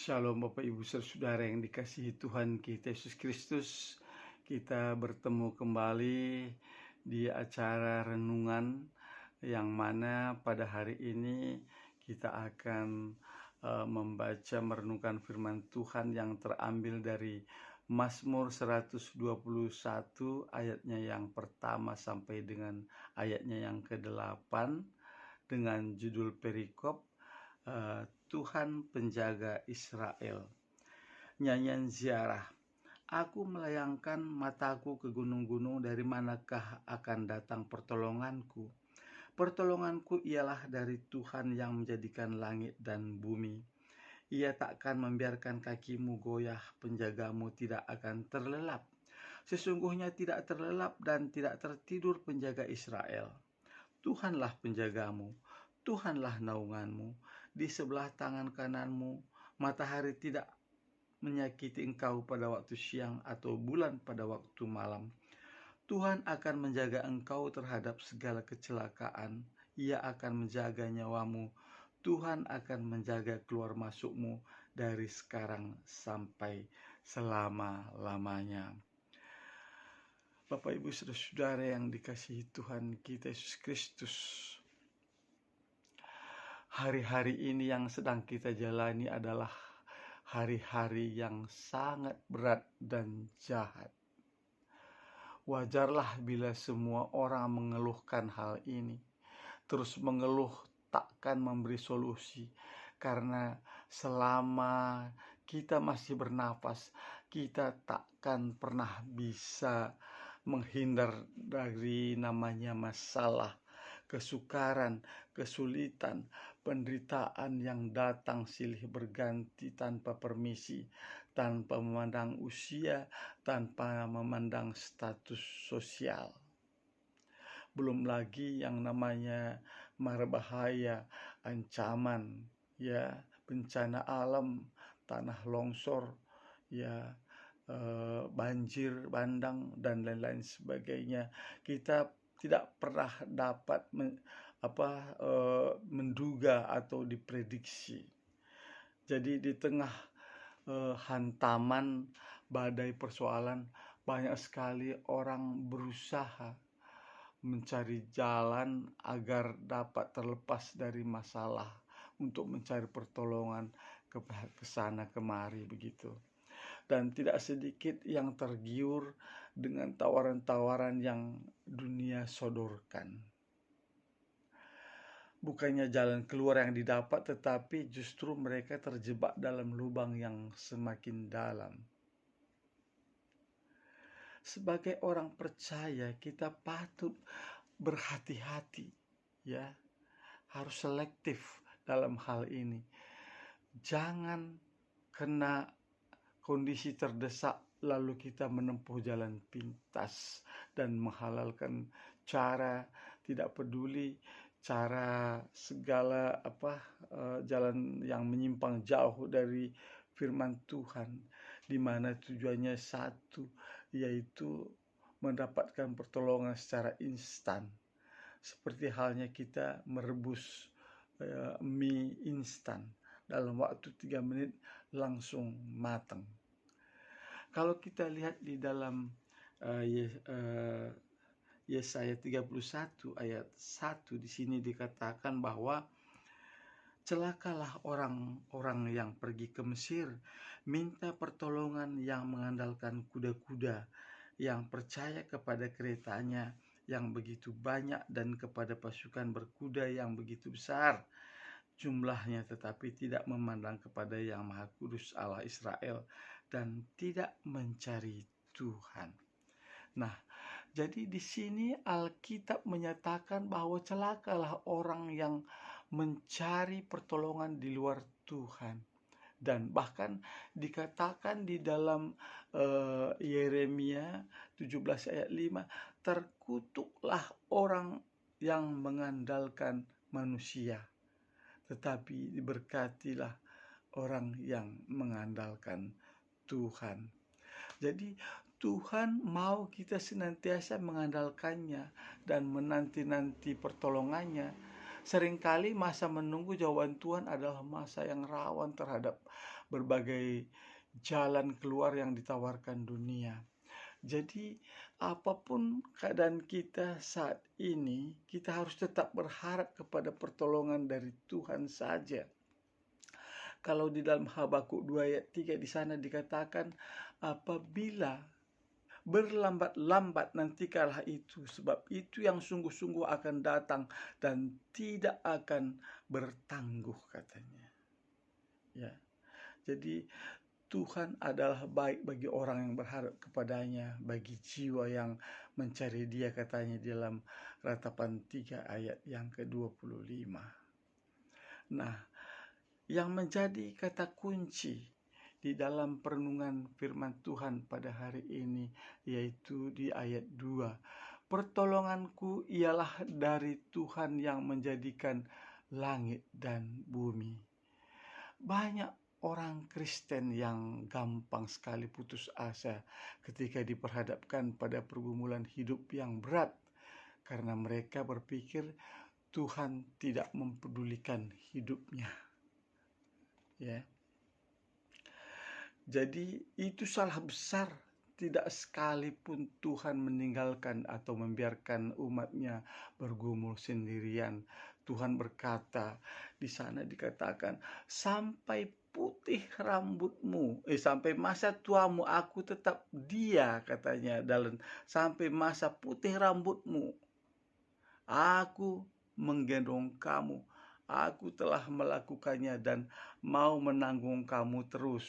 Shalom Bapak Ibu Saudara yang dikasihi Tuhan kita Yesus Kristus. Kita bertemu kembali di acara renungan yang mana pada hari ini kita akan membaca merenungkan firman Tuhan yang terambil dari Mazmur 121 ayatnya yang pertama sampai dengan ayatnya yang ke-8 dengan judul perikop Tuhan penjaga Israel. Nyanyian ziarah. Aku melayangkan mataku ke gunung-gunung, dari manakah akan datang pertolonganku? Pertolonganku ialah dari Tuhan yang menjadikan langit dan bumi. Ia takkan membiarkan kakimu goyah, penjagamu tidak akan terlelap. Sesungguhnya tidak terlelap dan tidak tertidur penjaga Israel. Tuhanlah penjagamu, Tuhanlah naunganmu. Di sebelah tangan kananmu, matahari tidak menyakiti engkau pada waktu siang atau bulan pada waktu malam. Tuhan akan menjaga engkau terhadap segala kecelakaan. Ia akan menjaga nyawamu. Tuhan akan menjaga keluar masukmu dari sekarang sampai selama-lamanya. Bapak Ibu Saudara yang dikasihi Tuhan kita Yesus Kristus, hari-hari ini yang sedang kita jalani adalah hari-hari yang sangat berat dan jahat. Wajarlah bila semua orang mengeluhkan hal ini. Terus mengeluh takkan memberi solusi, karena selama kita masih bernapas, kita takkan pernah bisa menghindar dari namanya masalah, kesukaran, kesulitan, penderitaan yang datang silih berganti tanpa permisi, tanpa memandang usia, tanpa memandang status sosial. Belum lagi yang namanya mara bahaya, ancaman, bencana alam, tanah longsor, banjir bandang dan lain-lain sebagainya. Kita tidak pernah dapat menduga atau diprediksi. Jadi di tengah hantaman badai persoalan, banyak sekali orang berusaha mencari jalan agar dapat terlepas dari masalah, untuk mencari pertolongan ke sana kemari begitu. Dan tidak sedikit yang tergiur dengan tawaran-tawaran yang dunia sodorkan. Bukannya jalan keluar yang didapat, tetapi justru mereka terjebak dalam lubang yang semakin dalam. Sebagai orang percaya, kita patut berhati-hati, harus selektif dalam hal ini. Jangan kena kondisi terdesak lalu kita menempuh jalan pintas dan menghalalkan cara, tidak peduli cara segala jalan yang menyimpang jauh dari firman Tuhan, di mana tujuannya satu, yaitu mendapatkan pertolongan secara instan. Seperti halnya kita merebus mie instan, dalam waktu 3 menit langsung matang. Kalau kita lihat di dalam Yesaya 31 ayat 1, di sini dikatakan bahwa celakalah orang-orang yang pergi ke Mesir, minta pertolongan yang mengandalkan kuda-kuda, yang percaya kepada keretanya yang begitu banyak dan kepada pasukan berkuda yang begitu besar jumlahnya, tetapi tidak memandang kepada Yang Maha Kudus Allah Israel dan tidak mencari Tuhan. Nah, jadi di sini Alkitab menyatakan bahwa celakalah orang yang mencari pertolongan di luar Tuhan. Dan bahkan dikatakan di dalam Yeremia 17 ayat 5, terkutuklah orang yang mengandalkan manusia, tetapi diberkatilah orang yang mengandalkan Tuhan. Jadi Tuhan mau kita senantiasa mengandalkannya dan menanti-nanti pertolongannya, Seringkali masa menunggu jawaban Tuhan adalah masa yang rawan terhadap berbagai jalan keluar yang ditawarkan dunia. Jadi, apapun keadaan kita saat ini, kita harus tetap berharap kepada pertolongan dari Tuhan saja. Kalau di dalam Habakuk 2 ayat 3 di sana dikatakan, apabila berlambat-lambat nantikanlah itu, sebab itu yang sungguh-sungguh akan datang dan tidak akan bertangguh, katanya. Ya. Jadi Tuhan adalah baik bagi orang yang berharap kepadanya, bagi jiwa yang mencari Dia, katanya di dalam Ratapan 3 ayat yang ke-25. Nah, yang menjadi kata kunci di dalam perenungan firman Tuhan pada hari ini yaitu di ayat 2. Pertolonganku ialah dari Tuhan yang menjadikan langit dan bumi. Banyak orang Kristen yang gampang sekali putus asa ketika diperhadapkan pada pergumulan hidup yang berat, karena mereka berpikir Tuhan tidak mempedulikan hidupnya. Ya. Jadi itu salah besar. Tidak sekalipun Tuhan meninggalkan atau membiarkan umatnya bergumul sendirian. Tuhan berkata, di sana dikatakan, sampai putih rambutmu, sampai masa tuamu aku tetap dia, katanya, dalam sampai masa putih rambutmu aku menggendong kamu. Aku telah melakukannya dan mau menanggung kamu terus.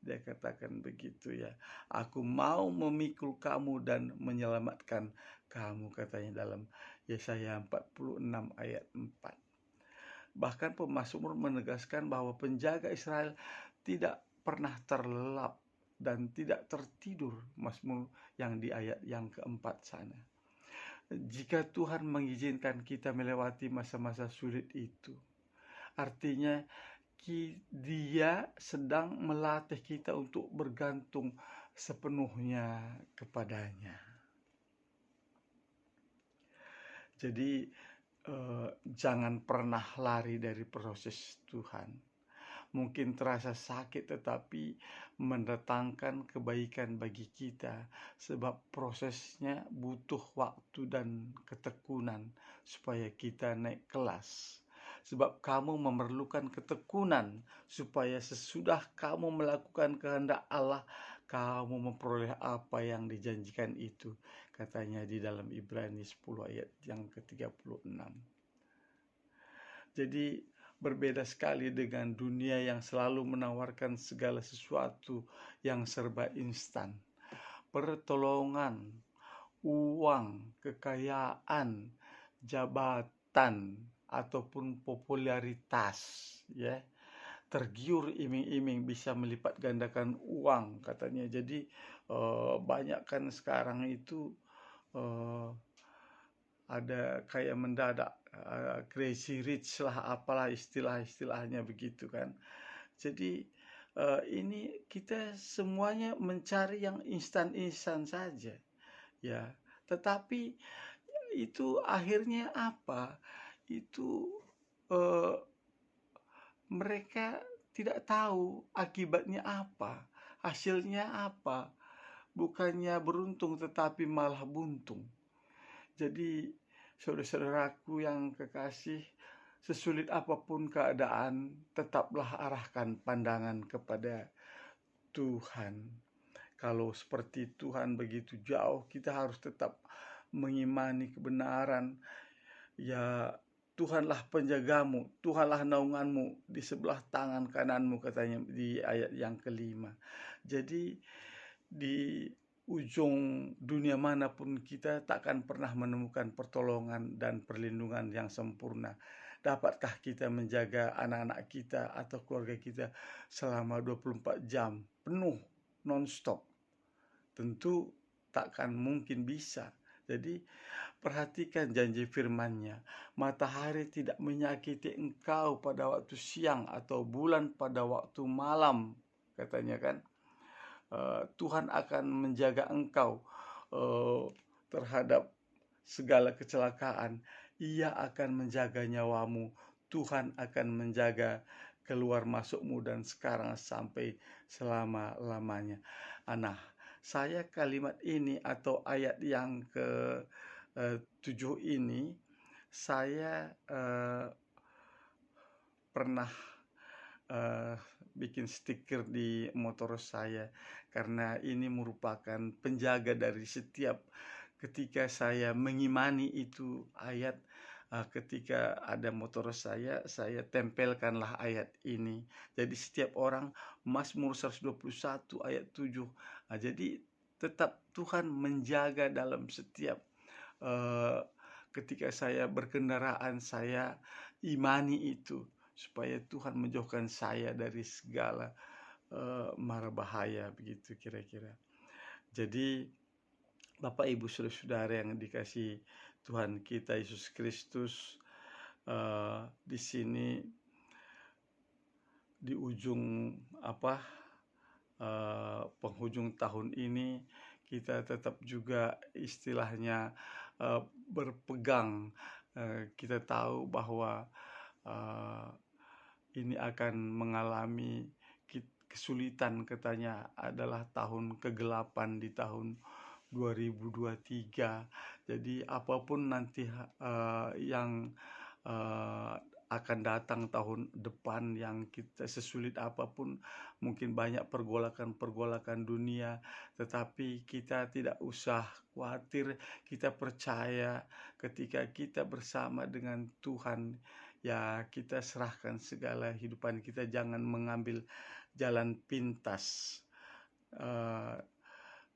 Dia katakan begitu, ya. Aku mau memikul kamu dan menyelamatkan kamu, katanya dalam Yesaya 46 ayat 4. Bahkan pemazmur menegaskan bahwa penjaga Israel tidak pernah terlelap dan tidak tertidur, Mazmur yang di ayat yang keempat sana. Jika Tuhan mengizinkan kita melewati masa-masa sulit itu, artinya Dia sedang melatih kita untuk bergantung sepenuhnya kepadanya. Jadi jangan pernah lari dari proses Tuhan. Mungkin terasa sakit, tetapi mendatangkan kebaikan bagi kita, sebab prosesnya butuh waktu dan ketekunan supaya kita naik kelas. Sebab kamu memerlukan ketekunan supaya sesudah kamu melakukan kehendak Allah, kamu memperoleh apa yang dijanjikan itu, katanya di dalam Ibrani 10 ayat yang ke-36. Jadi berbeda sekali dengan dunia yang selalu menawarkan segala sesuatu yang serba instan. Pertolongan, uang, kekayaan, jabatan, ataupun popularitas, ya. Tergiur iming-iming bisa melipat gandakan uang, katanya. Jadi banyak kan sekarang itu ada kayak mendadak crazy rich lah, apalah istilah-istilahnya begitu kan. Jadi ini kita semuanya mencari yang instan-instan saja, ya. Tetapi itu akhirnya apa? Itu mereka tidak tahu akibatnya apa, hasilnya apa. Bukannya beruntung tetapi malah buntung. Jadi saudara-saudaraku yang kekasih, sesulit apapun keadaan, tetaplah arahkan pandangan kepada Tuhan. Kalau seperti Tuhan begitu jauh, kita harus tetap mengimani kebenaran. Ya, Tuhanlah penjagamu, Tuhanlah naunganmu di sebelah tangan kananmu, katanya di ayat yang ke-5. Jadi di ujung dunia manapun kita takkan pernah menemukan pertolongan dan perlindungan yang sempurna. Dapatkah kita menjaga anak-anak kita atau keluarga kita selama 24 jam penuh non-stop? Tentu takkan mungkin bisa. Jadi perhatikan janji firman-Nya. Matahari tidak menyakiti engkau pada waktu siang atau bulan pada waktu malam, katanya kan. Tuhan akan menjaga engkau terhadap segala kecelakaan Ia akan menjaga nyawamu. Tuhan akan menjaga keluar masukmu dan sekarang sampai selama-lamanya. Nah, saya kalimat ini atau ayat yang ke-7 ini saya pernah bikin stiker di motor saya, karena ini merupakan penjaga dari setiap ketika saya mengimani itu ayat. Ketika ada motor saya tempelkanlah ayat ini. Jadi setiap orang, Mazmur 121 ayat 7. Jadi tetap Tuhan menjaga dalam setiap eh, ketika saya berkendaraan, saya imani itu supaya Tuhan menjauhkan saya dari segala mara bahaya, begitu kira-kira. Jadi Bapak Ibu Saudara yang dikasihi Tuhan kita Yesus Kristus, di sini di ujung penghujung tahun ini kita tetap juga istilahnya berpegang. Kita tahu bahwa ini akan mengalami kesulitan, katanya adalah tahun kegelapan di tahun 2023. Jadi apapun nanti yang akan datang tahun depan, yang kita sesulit apapun, mungkin banyak pergolakan dunia, tetapi kita tidak usah khawatir. Kita percaya ketika kita bersama dengan Tuhan, ya kita serahkan segala kehidupan kita, jangan mengambil jalan pintas.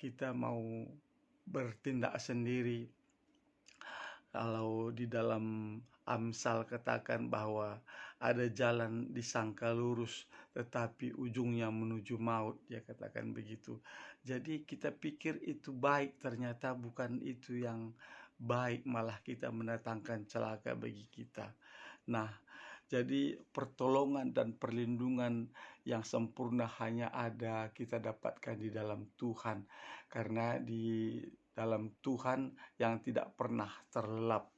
Kita mau bertindak sendiri. Kalau di dalam Amsal katakan bahwa ada jalan disangka lurus tetapi ujungnya menuju maut, dia katakan begitu. Jadi kita pikir itu baik, ternyata bukan itu yang baik, malah kita mendatangkan celaka bagi kita. Nah, jadi pertolongan dan perlindungan yang sempurna hanya ada kita dapatkan di dalam Tuhan, karena di dalam Tuhan yang tidak pernah terlelap.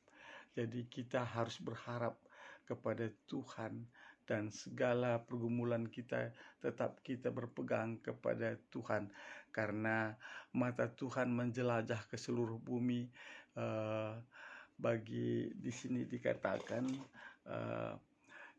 Jadi kita harus berharap kepada Tuhan, dan segala pergumulan kita tetap kita berpegang kepada Tuhan, karena mata Tuhan menjelajah ke seluruh bumi. Bagi di sini dikatakan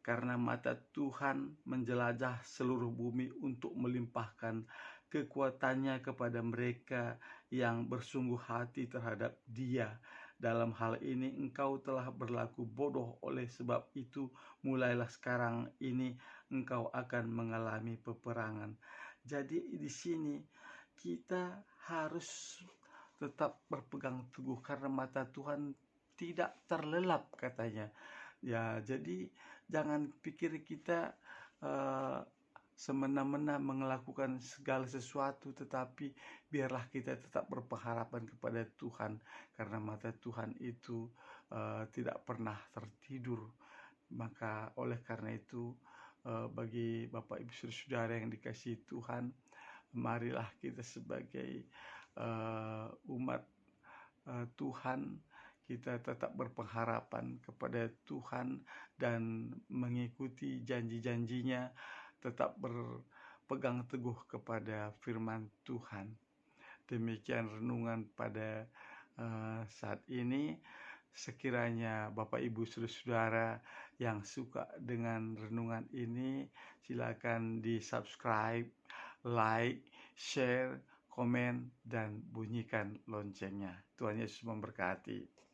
karena mata Tuhan menjelajah seluruh bumi untuk melimpahkan kekuatannya kepada mereka yang bersungguh hati terhadap Dia. Dalam hal ini engkau telah berlaku bodoh, oleh sebab itu mulailah sekarang ini engkau akan mengalami peperangan. Jadi di sini kita harus tetap berpegang teguh karena mata Tuhan tidak terlelap, katanya. Ya, jadi jangan pikir kita semena-mena melakukan segala sesuatu, tetapi biarlah kita tetap berpengharapan kepada Tuhan, karena mata Tuhan itu tidak pernah tertidur. Maka oleh karena itu, bagi Bapak Ibu Saudara yang dikasihi Tuhan, marilah kita sebagai umat Tuhan, kita tetap berpengharapan kepada Tuhan dan mengikuti janji-janjinya, tetap berpegang teguh kepada firman Tuhan. Demikian renungan pada saat ini. Sekiranya Bapak Ibu Saudara yang suka dengan renungan ini, silakan di subscribe, like, share, komen, dan bunyikan loncengnya. Tuhan Yesus memberkati.